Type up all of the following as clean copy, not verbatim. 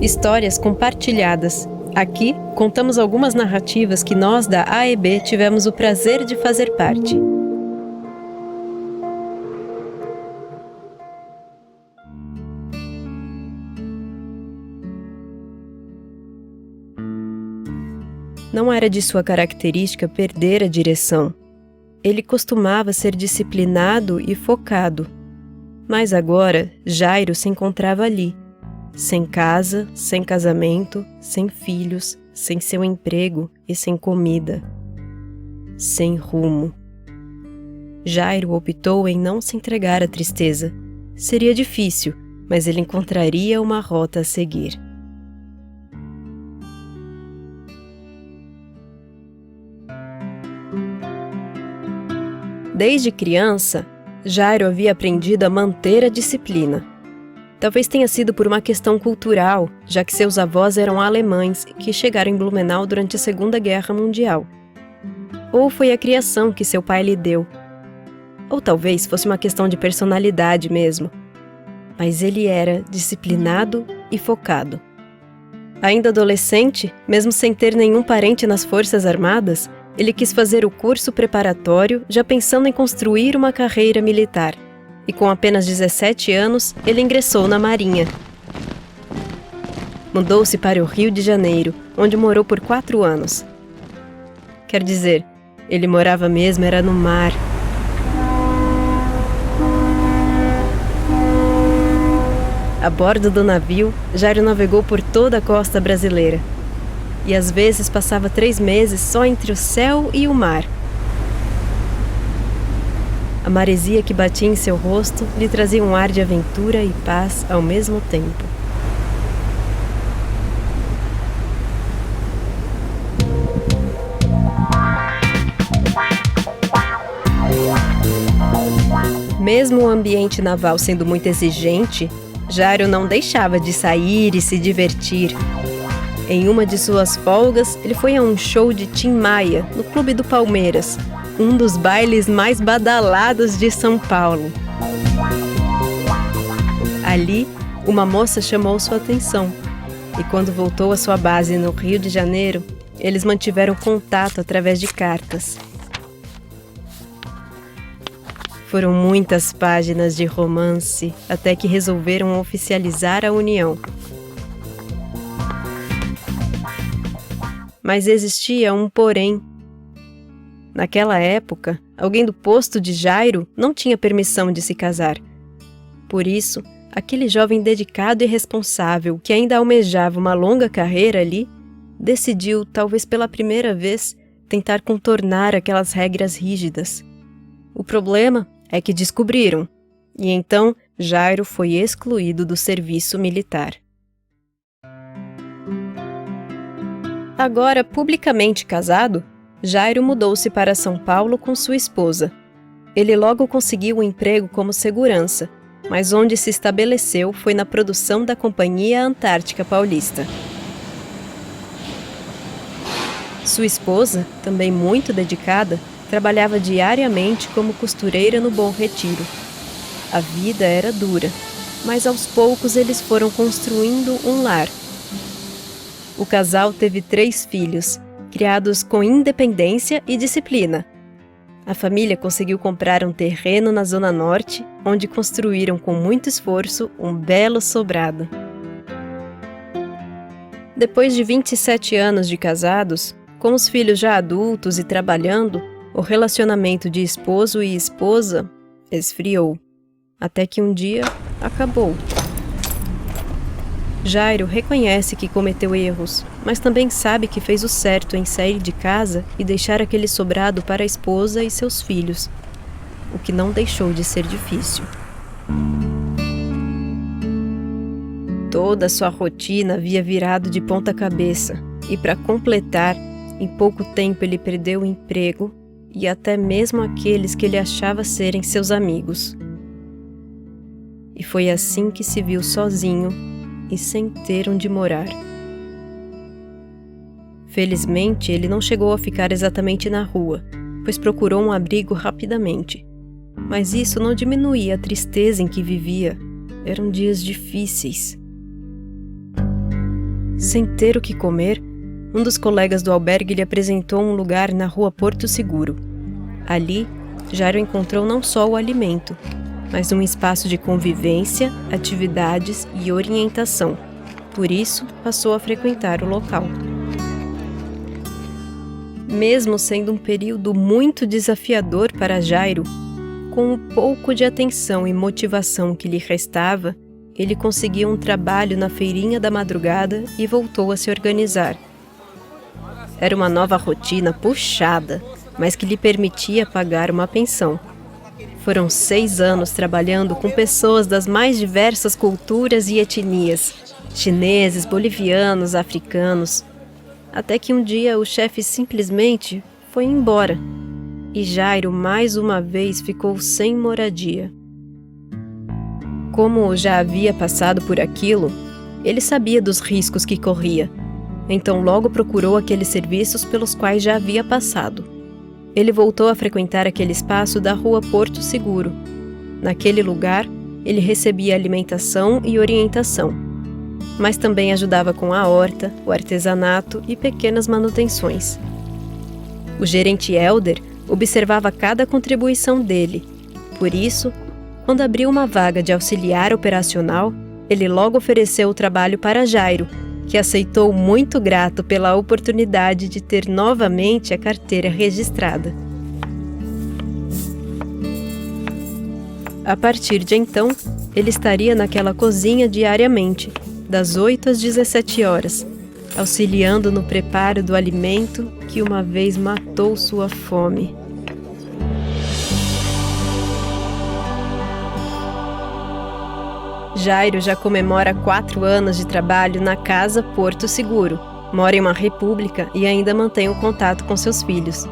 Histórias compartilhadas. Aqui, contamos algumas narrativas que nós da AEB tivemos o prazer de fazer parte. Não era de sua característica perder a direção. Ele costumava ser disciplinado e focado. Mas agora, Jairo se encontrava ali, sem casa, sem casamento, sem filhos, sem seu emprego e sem comida. Sem rumo. Jairo optou em não se entregar à tristeza. Seria difícil, mas ele encontraria uma rota a seguir. Desde criança, Jairo havia aprendido a manter a disciplina. Talvez tenha sido por uma questão cultural, já que seus avós eram alemães que chegaram em Blumenau durante a Segunda Guerra Mundial. Ou foi a criação que seu pai lhe deu. Ou talvez fosse uma questão de personalidade mesmo. Mas ele era disciplinado e focado. Ainda adolescente, mesmo sem ter nenhum parente nas Forças Armadas, ele quis fazer o curso preparatório, já pensando em construir uma carreira militar. E com apenas 17 anos, ele ingressou na Marinha. Mudou-se para o Rio de Janeiro, onde morou por 4 anos. Quer dizer, ele morava mesmo era no mar. A bordo do navio, Jairo navegou por toda a costa brasileira. E às vezes passava 3 meses só entre o céu e o mar. A maresia que batia em seu rosto lhe trazia um ar de aventura e paz ao mesmo tempo. Mesmo o ambiente naval sendo muito exigente, Jairo não deixava de sair e se divertir. Em uma de suas folgas, ele foi a um show de Tim Maia, no Clube do Palmeiras, um dos bailes mais badalados de São Paulo. Ali, uma moça chamou sua atenção, e quando voltou à sua base no Rio de Janeiro, eles mantiveram contato através de cartas. Foram muitas páginas de romance, até que resolveram oficializar a união. Mas existia um porém. Naquela época, alguém do posto de Jairo não tinha permissão de se casar. Por isso, aquele jovem dedicado e responsável, que ainda almejava uma longa carreira ali, decidiu, talvez pela primeira vez, tentar contornar aquelas regras rígidas. O problema é que descobriram, e então Jairo foi excluído do serviço militar. Agora publicamente casado, Jairo mudou-se para São Paulo com sua esposa. Ele logo conseguiu um emprego como segurança, mas onde se estabeleceu foi na produção da Companhia Antártica Paulista. Sua esposa, também muito dedicada, trabalhava diariamente como costureira no Bom Retiro. A vida era dura, mas aos poucos eles foram construindo um lar. O casal teve 3 filhos, criados com independência e disciplina. A família conseguiu comprar um terreno na Zona Norte, onde construíram com muito esforço um belo sobrado. Depois de 27 anos de casados, com os filhos já adultos e trabalhando, o relacionamento de esposo e esposa esfriou, até que um dia acabou. Jairo reconhece que cometeu erros, mas também sabe que fez o certo em sair de casa e deixar aquele sobrado para a esposa e seus filhos, o que não deixou de ser difícil. Toda a sua rotina havia virado de ponta cabeça, e para completar, em pouco tempo ele perdeu o emprego e até mesmo aqueles que ele achava serem seus amigos. E foi assim que se viu sozinho e sem ter onde morar. Felizmente, ele não chegou a ficar exatamente na rua, pois procurou um abrigo rapidamente. Mas isso não diminuía a tristeza em que vivia. Eram dias difíceis. Sem ter o que comer, um dos colegas do albergue lhe apresentou um lugar na rua Porto Seguro. Ali, Jairo encontrou não só o alimento, mas um espaço de convivência, atividades e orientação. Por isso, passou a frequentar o local. Mesmo sendo um período muito desafiador para Jairo, com o pouco de atenção e motivação que lhe restava, ele conseguiu um trabalho na feirinha da madrugada e voltou a se organizar. Era uma nova rotina puxada, mas que lhe permitia pagar uma pensão. Foram 6 anos trabalhando com pessoas das mais diversas culturas e etnias, chineses, bolivianos, africanos, até que um dia o chefe simplesmente foi embora e Jairo mais uma vez ficou sem moradia. Como já havia passado por aquilo, ele sabia dos riscos que corria, então logo procurou aqueles serviços pelos quais já havia passado. Ele voltou a frequentar aquele espaço da rua Porto Seguro. Naquele lugar, ele recebia alimentação e orientação, mas também ajudava com a horta, o artesanato e pequenas manutenções. O gerente Helder observava cada contribuição dele. Por isso, quando abriu uma vaga de auxiliar operacional, ele logo ofereceu o trabalho para Jairo, que aceitou muito grato pela oportunidade de ter novamente a carteira registrada. A partir de então, ele estaria naquela cozinha diariamente, das 8 às 17 horas, auxiliando no preparo do alimento que uma vez matou sua fome. Jairo já comemora 4 anos de trabalho na Casa Porto Seguro. Mora em uma república e ainda mantém o contato com seus filhos.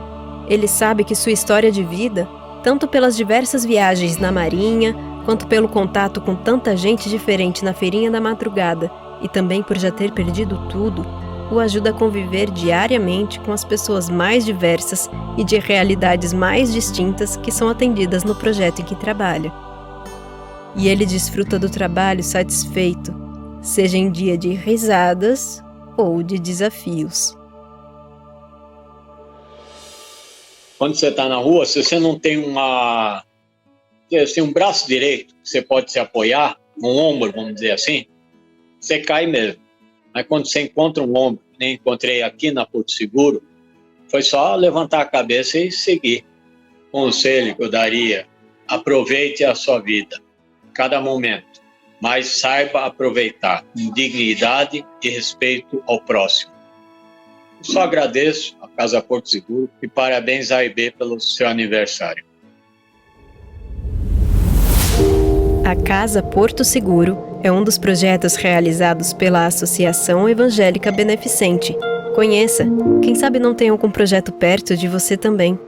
Ele sabe que sua história de vida, tanto pelas diversas viagens na marinha, quanto pelo contato com tanta gente diferente na feirinha da madrugada e também por já ter perdido tudo, o ajuda a conviver diariamente com as pessoas mais diversas e de realidades mais distintas que são atendidas no projeto em que trabalha. E ele desfruta do trabalho satisfeito, seja em dia de risadas ou de desafios. Quando você está na rua, se você não tem um braço direito, você pode se apoiar, um ombro, vamos dizer assim, você cai mesmo. Mas quando você encontra um ombro, nem encontrei aqui na Porto Seguro, foi só levantar a cabeça e seguir. Conselho que eu daria: aproveite a sua vida, cada momento, mas saiba aproveitar com dignidade e respeito ao próximo. Só agradeço a Casa Porto Seguro e parabéns à AIB pelo seu aniversário. A Casa Porto Seguro é um dos projetos realizados pela Associação Evangélica Beneficente. Conheça, quem sabe não tem algum projeto perto de você também.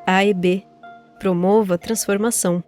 AEB, promova a transformação.